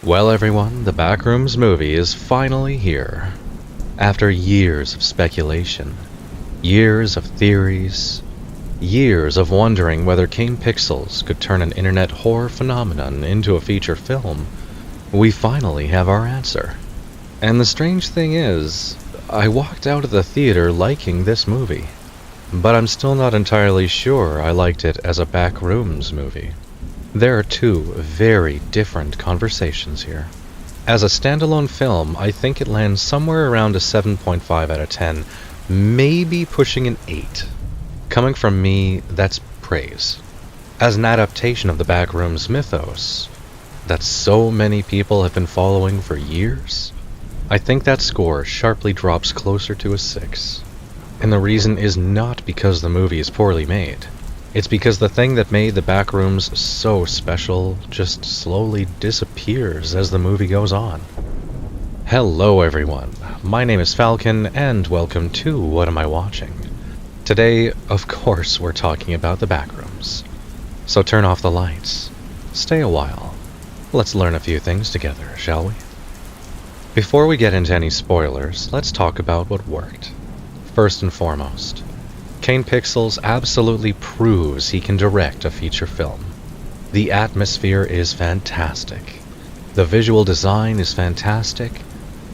Well, everyone, the Backrooms movie is finally here. After years of speculation, years of theories, years of wondering whether Kane Pixels could turn an internet horror phenomenon into a feature film, we finally have our answer. And the strange thing is, I walked out of the theater liking this movie, but I'm still not entirely sure I liked it as a Backrooms movie. There are two very different conversations here. As a standalone film, I think it lands somewhere around a 7.5 out of 10, maybe pushing an 8. Coming from me, that's praise. As an adaptation of the Backrooms mythos that so many people have been following for years, I think that score sharply drops closer to a 6. And the reason is not because the movie is poorly made. It's because the thing that made the Backrooms so special just slowly disappears as the movie goes on. Hello everyone, my name is Falcon and welcome to What Am I Watching? Today, of course, we're talking about the Backrooms. So turn off the lights, stay a while, let's learn a few things together, shall we? Before we get into any spoilers, let's talk about what worked. First and foremost, Kane Pixels absolutely proves he can direct a feature film. The atmosphere is fantastic. The visual design is fantastic.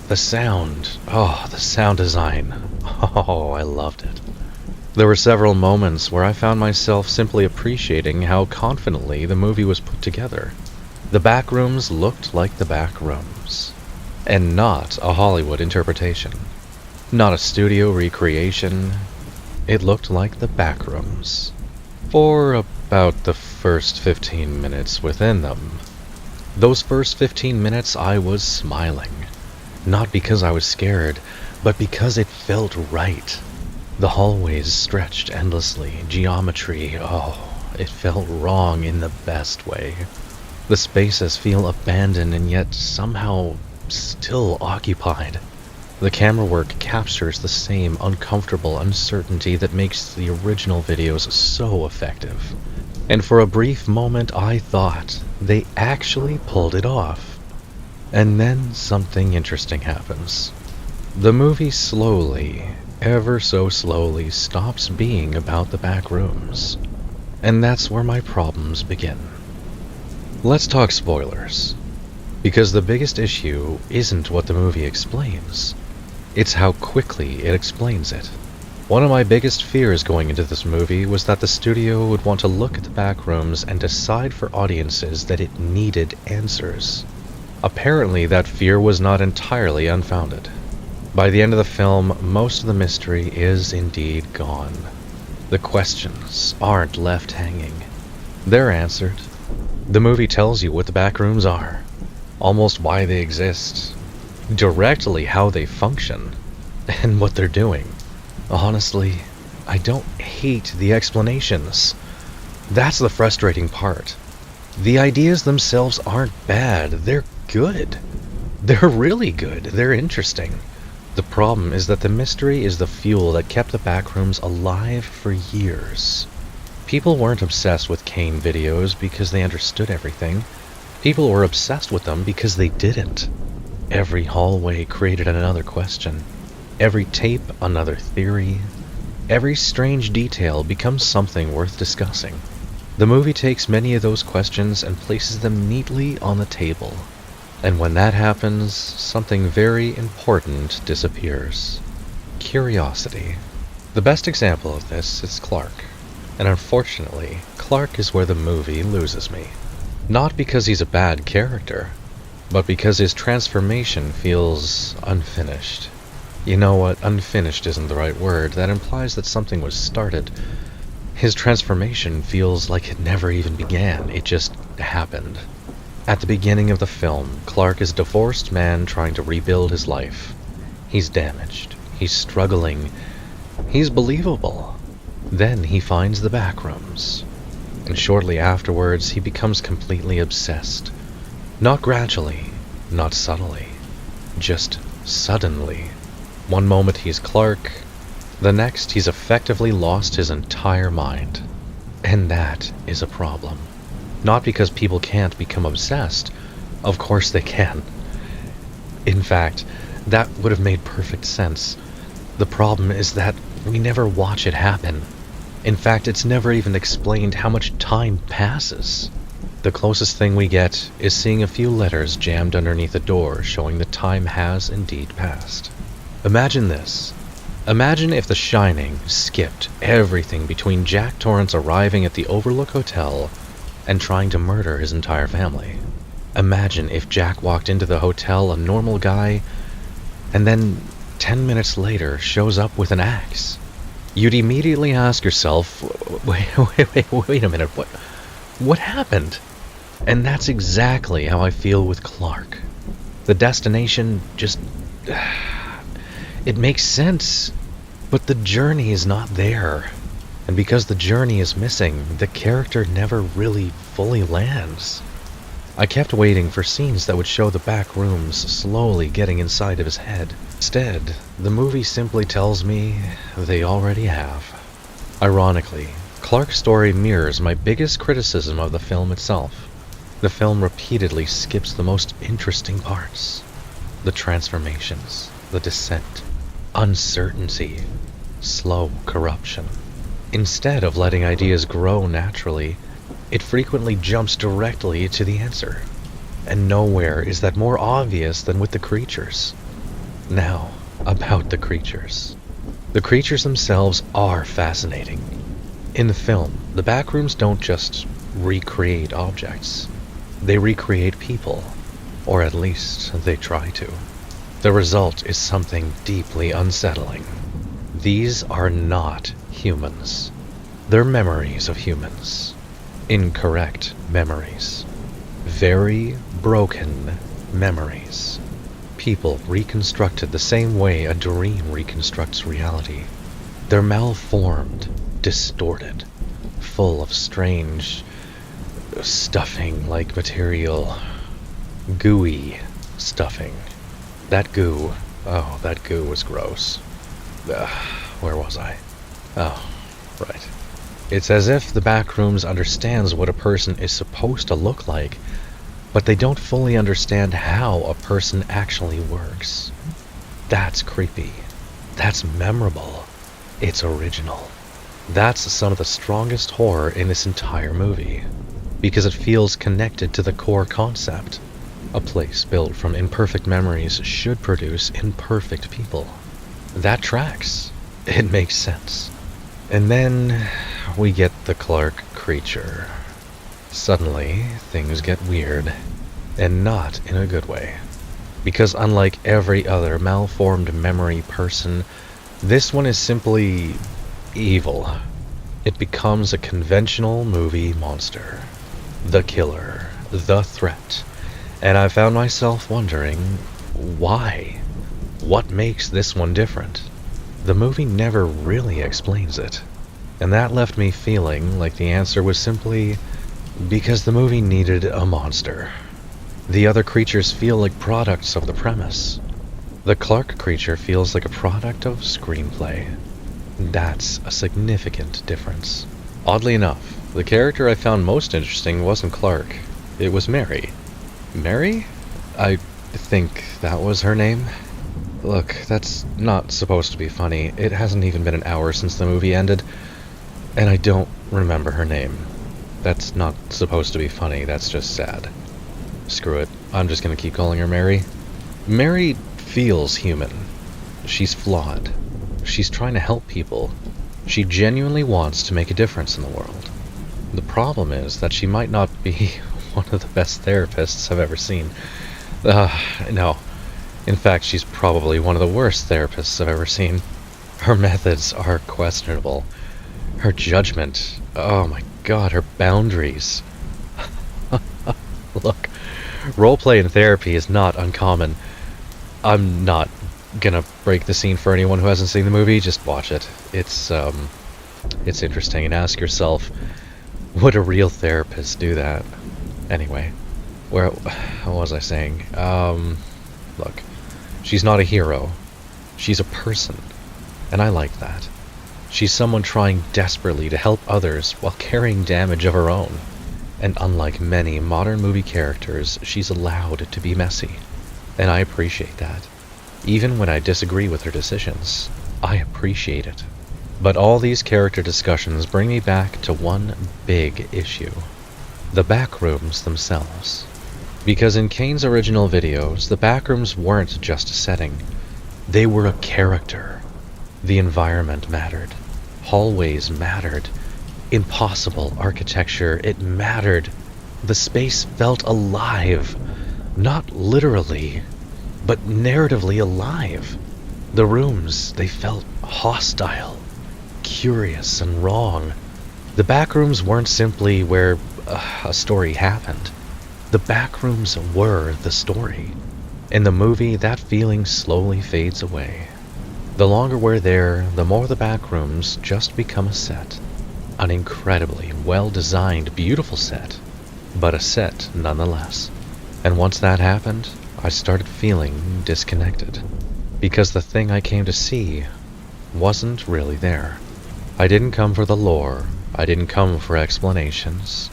The sound design. Oh, I loved it. There were several moments where I found myself simply appreciating how confidently the movie was put together. The Backrooms looked like the Backrooms, and not a Hollywood interpretation. Not a studio recreation. It looked like the Backrooms. For about the first 15 minutes within them. Those first 15 minutes I was smiling. Not because I was scared, but because it felt right. The hallways stretched endlessly, geometry, it felt wrong in the best way. The spaces feel abandoned and yet somehow still occupied. The camera work captures the same uncomfortable uncertainty that makes the original videos so effective. And for a brief moment I thought they actually pulled it off. And then something interesting happens. The movie slowly, ever so slowly, stops being about the Backrooms. And that's where my problems begin. Let's talk spoilers. Because the biggest issue isn't what the movie explains. It's how quickly it explains it. One of my biggest fears going into this movie was that the studio would want to look at the Backrooms and decide for audiences that it needed answers. Apparently that fear was not entirely unfounded. By the end of the film, most of the mystery is indeed gone. The questions aren't left hanging. They're answered. The movie tells you what the Backrooms are, almost why they exist, directly how they function, and what they're doing. Honestly, I don't hate the explanations. That's the frustrating part. The ideas themselves aren't bad, they're good. They're really good, they're interesting. The problem is that the mystery is the fuel that kept the Backrooms alive for years. People weren't obsessed with Kane videos because they understood everything. People were obsessed with them because they didn't. Every hallway created another question. Every tape, another theory. Every strange detail becomes something worth discussing. The movie takes many of those questions and places them neatly on the table. And when that happens, something very important disappears. Curiosity. The best example of this is Clark. And unfortunately, Clark is where the movie loses me. Not because he's a bad character, but because his transformation feels unfinished. You know what? Unfinished isn't the right word. That implies that something was started. His transformation feels like it never even began. It just happened. At the beginning of the film, Clark is a divorced man trying to rebuild his life. He's damaged. He's struggling. He's believable. Then he finds the Backrooms. And shortly afterwards, he becomes completely obsessed. Not gradually, not subtly, just suddenly. One moment he's Clark, the next he's effectively lost his entire mind. And that is a problem. Not because people can't become obsessed. Of course they can. In fact, that would have made perfect sense. The problem is that we never watch it happen. In fact, it's never even explained how much time passes. The closest thing we get is seeing a few letters jammed underneath a door showing that time has indeed passed. Imagine this. Imagine if The Shining skipped everything between Jack Torrance arriving at the Overlook Hotel and trying to murder his entire family. Imagine if Jack walked into the hotel a normal guy and then 10 minutes later shows up with an axe. You'd immediately ask yourself, wait a minute, what happened? And that's exactly how I feel with Clark. The destination just... it makes sense, but the journey is not there. And because the journey is missing, the character never really fully lands. I kept waiting for scenes that would show the back rooms slowly getting inside of his head. Instead, the movie simply tells me they already have. Ironically, Clark's story mirrors my biggest criticism of the film itself. The film repeatedly skips the most interesting parts. The transformations, the descent, uncertainty, slow corruption. Instead of letting ideas grow naturally, it frequently jumps directly to the answer. And nowhere is that more obvious than with the creatures. Now, about the creatures. The creatures themselves are fascinating. In the film, the Backrooms don't just recreate objects. They recreate people, or at least they try to. The result is something deeply unsettling. These are not humans. They're memories of humans. Incorrect memories. Very broken memories. People reconstructed the same way a dream reconstructs reality. They're malformed, distorted, full of strange, stuffing-like material. Gooey stuffing. That goo was gross. Where was I? Oh, right. It's as if the Backrooms understands what a person is supposed to look like, but they don't fully understand how a person actually works. That's creepy. That's memorable. It's original. That's some of the strongest horror in this entire movie, because it feels connected to the core concept. A place built from imperfect memories should produce imperfect people. That tracks. It makes sense. And then we get the Clark creature. Suddenly, things get weird, and not in a good way. Because unlike every other malformed memory person, this one is simply evil. It becomes a conventional movie monster. The killer, the threat. And I found myself wondering, why? What makes this one different? The movie never really explains it. And that left me feeling like the answer was simply because the movie needed a monster. The other creatures feel like products of the premise. The Clark creature feels like a product of screenplay. That's a significant difference. Oddly enough, the character I found most interesting wasn't Clark. It was Mary. Mary? I think that was her name. Look, that's not supposed to be funny. It hasn't even been an hour since the movie ended, and I don't remember her name. That's not supposed to be funny, that's just sad. Screw it, I'm just gonna keep calling her Mary. Mary feels human. She's flawed. She's trying to help people. She genuinely wants to make a difference in the world. The problem is that she might not be one of the best therapists I've ever seen. No. In fact, she's probably one of the worst therapists I've ever seen. Her methods are questionable. Her judgment, oh my god, her boundaries. Look, roleplay in therapy is not uncommon. I'm not gonna break the scene for anyone who hasn't seen the movie, just watch it. It's interesting, and ask yourself, would a real therapist do that? Anyway, what was I saying? Look, she's not a hero. She's a person, and I like that. She's someone trying desperately to help others while carrying damage of her own. And unlike many modern movie characters, she's allowed to be messy. And I appreciate that. Even when I disagree with her decisions, I appreciate it. But all these character discussions bring me back to one big issue. The backrooms themselves. Because in Kane's original videos, the backrooms weren't just a setting. They were a character. The environment mattered. Hallways mattered. Impossible architecture, it mattered. The space felt alive. Not literally, but narratively alive. The rooms, they felt hostile, curious, and wrong. The backrooms weren't simply where a story happened. The backrooms were the story. In the movie, that feeling slowly fades away. The longer we're there, the more the backrooms just become a set. An incredibly well-designed, beautiful set, but a set nonetheless. And once that happened, I started feeling disconnected, because the thing I came to see wasn't really there. I didn't come for the lore, I didn't come for explanations.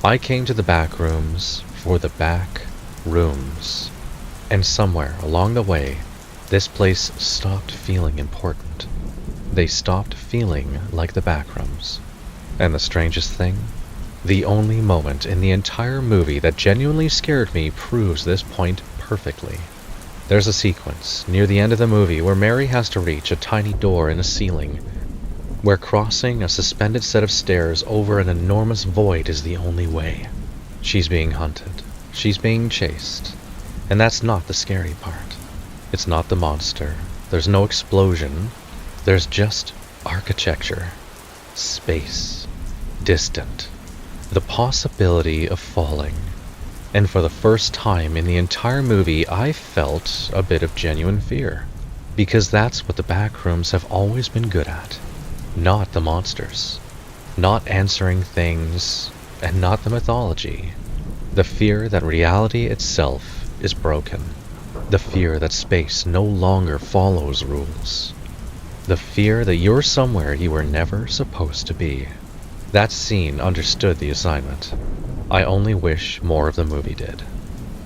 I came to the back rooms for the back rooms. And somewhere along the way, this place stopped feeling important. They stopped feeling like the back rooms. And the strangest thing? The only moment in the entire movie that genuinely scared me proves this point perfectly. There's a sequence near the end of the movie where Mary has to reach a tiny door in a ceiling, where crossing a suspended set of stairs over an enormous void is the only way. She's being hunted. She's being chased. And that's not the scary part. It's not the monster. There's no explosion. There's just architecture. Space. Distant. The possibility of falling. And for the first time in the entire movie, I felt a bit of genuine fear. Because that's what the backrooms have always been good at. Not the monsters. Not answering things. And not the mythology. The fear that reality itself is broken. The fear that space no longer follows rules. The fear that you're somewhere you were never supposed to be. That scene understood the assignment. I only wish more of the movie did.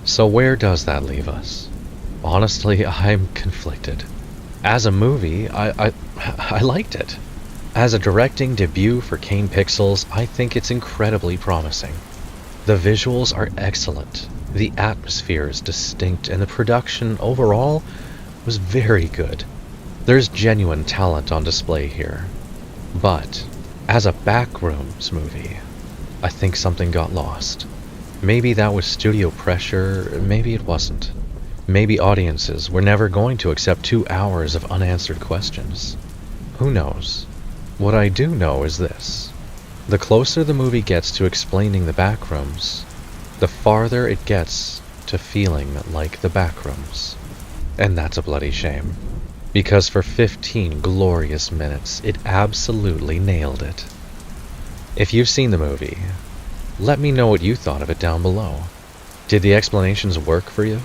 So where does that leave us? Honestly, I'm conflicted. As a movie, I liked it. As a directing debut for Kane Pixels, I think it's incredibly promising. The visuals are excellent, the atmosphere is distinct, and the production overall was very good. There's genuine talent on display here. But as a backrooms movie, I think something got lost. Maybe that was studio pressure, maybe it wasn't. Maybe audiences were never going to accept 2 hours of unanswered questions. Who knows? What I do know is this. The closer the movie gets to explaining the backrooms, the farther it gets to feeling like the backrooms. And that's a bloody shame. Because for 15 glorious minutes, it absolutely nailed it. If you've seen the movie, let me know what you thought of it down below. Did the explanations work for you?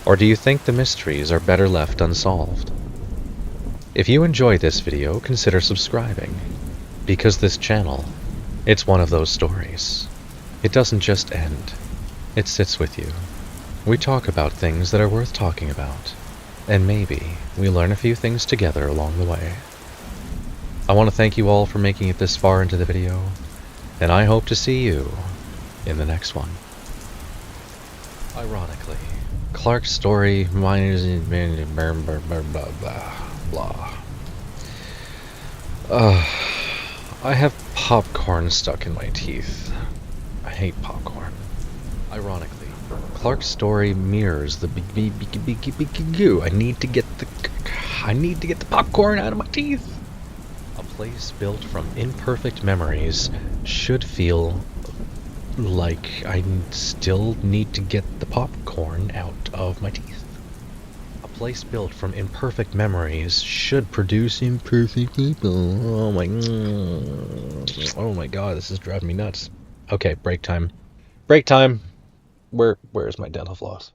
Or do you think the mysteries are better left unsolved? If you enjoyed this video, consider subscribing. Because this channel, it's one of those stories. It doesn't just end. It sits with you. We talk about things that are worth talking about. And maybe we learn a few things together along the way. I want to thank you all for making it this far into the video, and I hope to see you in the next one. Ironically, Clark's story, mine is blah. I have popcorn stuck in my teeth. I hate popcorn. Ironically, Clark's story mirrors the goo. I need to get the popcorn out of my teeth. A place built from imperfect memories should feel like I still need to get the popcorn out of my teeth. A place built from imperfect memories should produce imperfect people. Oh my god, this is driving me nuts. Okay, break time. Break time. Where's my dental floss?